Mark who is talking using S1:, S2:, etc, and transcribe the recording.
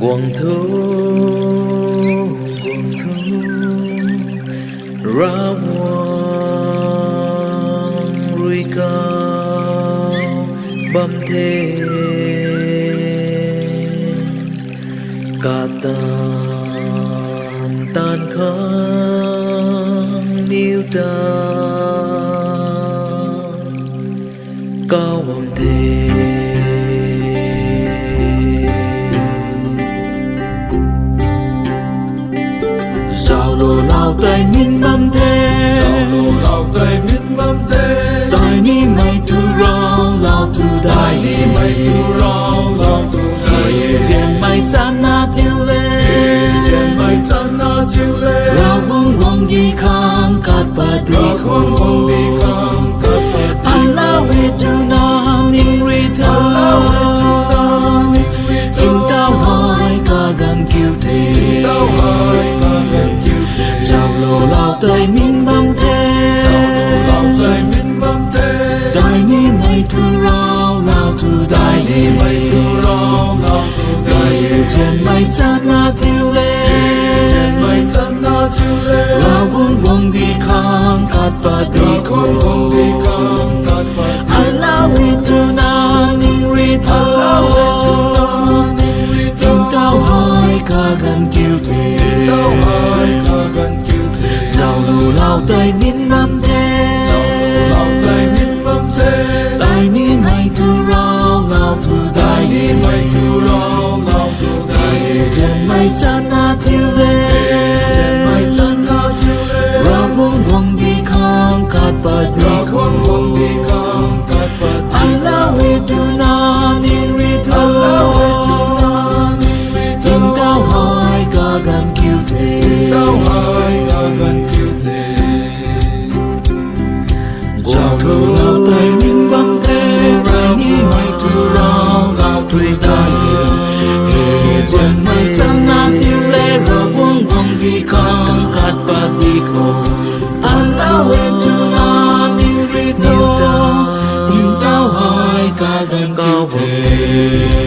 S1: quang thu ra quang rui cao bầm thế cả tan khang níu ta cao bầm thế lao tay min băm thế, tay ni mày thu rau lao thu đại, trên mày chán na thiêu lê, lao buông buông đi khang cát bát đi khong, anh lao về tu na ning ri thao, in tao hỏi cả gan kêu thế. Lao tay min băm thế, tay ni mày thu rau lao thu đại, gầy trên mày chán na thiêu lê, lao buông buông đi khang cát bát đi khong, anh lao đi tu na ning ri thao, tim tao hỏi cả gan kêu thế. Lao tay min băm thế, tay ni mày thu rau lao thu đại, trên mày chán na thiêu lê, ra buông buông đi khang cát bát đi khong, anh lao về tu na ning ri thao, tim tao hỏi cả gan kêu thế. Lao tay min băm thế, tay ni mày thu rau lao thu đại, trên mày chán na thiêu lê, ra buông buông đi khang cát bát đi khong, anh lao về tu na ning ri thao, tim tao hỏi cả gan kêu thế.